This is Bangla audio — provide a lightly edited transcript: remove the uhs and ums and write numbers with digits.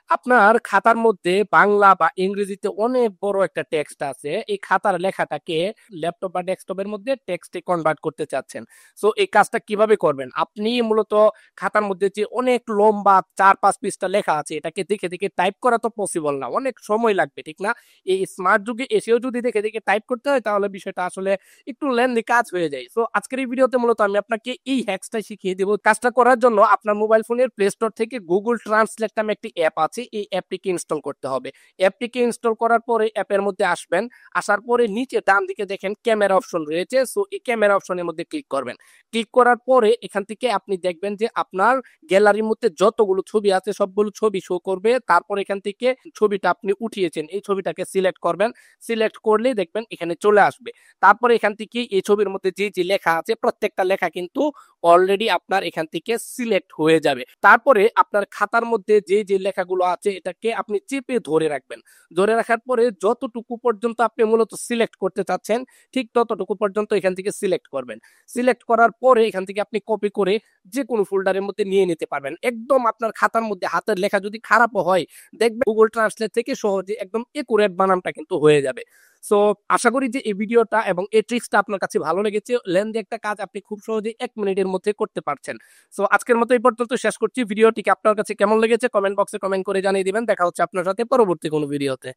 আপনার খাতার মধ্যে বাংলা বা ইংরেজিতে অনেক বড় একটা টেক্সট আছে, এই খাতার লেখাটাকে ল্যাপটপ বা ডেস্কটপের মধ্যে টেক্সটে কনভার্ট করতে চাচ্ছেন। সো এই কাজটা কিভাবে করবেন? আপনি মূলত খাতার মধ্যে যে অনেক লম্বা 4-5 পৃষ্ঠা লেখা আছে, এটাকে দেখে দেখে টাইপ করা তো পসিবল না, অনেক সময় লাগবে, ঠিক না? এই স্মার্ট যুগে এসেও যদি দেখে দেখে টাইপ করতে হয়, তাহলে বিষয়টা আসলে একটু লেন্দি কাজ হয়ে যায়। সো আজকের এই ভিডিওতে মূলত আমি আপনাকে এই হ্যাকসটা শিখিয়ে দেবো। কাজটা করার জন্য আপনার মোবাইল ফোনের প্লে স্টোর থেকে গুগল ট্রান্সলেট নামে একটি অ্যাপ আছে, এই অ্যাপটিকে ইনস্টল করতে হবে। অ্যাপটিকে ইনস্টল করার পরে অ্যাপের মধ্যে আসবেন। আসার পরে নিচে ডান দিকে দেখেন ক্যামেরা অপশন রয়েছে, সো এই ক্যামেরা অপশনের মধ্যে ক্লিক করবেন। ক্লিক করার পরে এখান থেকে আপনি দেখবেন যে আপনার গ্যালারির মধ্যে যতগুলো ছবি আছে সবগুলো ছবি শো করবে। তারপর এখান থেকে ছবিটা আপনি উঠিয়েছেন, এই ছবিটাকে সিলেক্ট করবেন। সিলেক্ট করলে দেখবেন এখানে চলে আসবে। তারপরে এখান থেকে এই ছবির মধ্যে যে যে লেখা আছে প্রত্যেকটা লেখা কিন্তু অলরেডি আপনার এখান থেকে সিলেক্ট হয়ে যাবে। তারপরে আপনার খাতার মধ্যে যে যে লেখাগুলো আছে এটাকে আপনি চেপে ধরে রাখবেন। ধরে রাখার পরে যতটুকু পর্যন্ত আপনি মূলত সিলেক্ট করতে চাচ্ছেন, ঠিক ততটুকু পর্যন্ত এখান থেকে সিলেক্ট করবেন। সিলেক্ট করার পরে এখান থেকে আপনি কপি করে যে কোনো ফোল্ডারের মধ্যে নিয়ে নিতে পারবেন। একদম আপনার খাতার মধ্যে হাতের লেখা যদি খারাপও হয়, দেখবেন গুগল ট্রান্সলেট থেকে সহজে একদম একুরেট বানানটা কিন্তু হয়ে যাবে। সো আশা করি যে এই ভিডিওটা এবং এই ট্রিক্সটা আপনার কাছে ভালো লেগেছে। লেন্দি একটা কাজ আপনি খুব সহজেই 1 মিনিটের মধ্যে করতে পারছেন। সো আজকের মতো এই পর্যন্ত শেষ করছি। ভিডিওটিকে আপনার কাছে কেমন লেগেছে কমেন্ট বক্সে কমেন্ট করে জানিয়ে দিবেন। দেখা হচ্ছে আপনার সাথে পরবর্তী কোনো ভিডিওতে।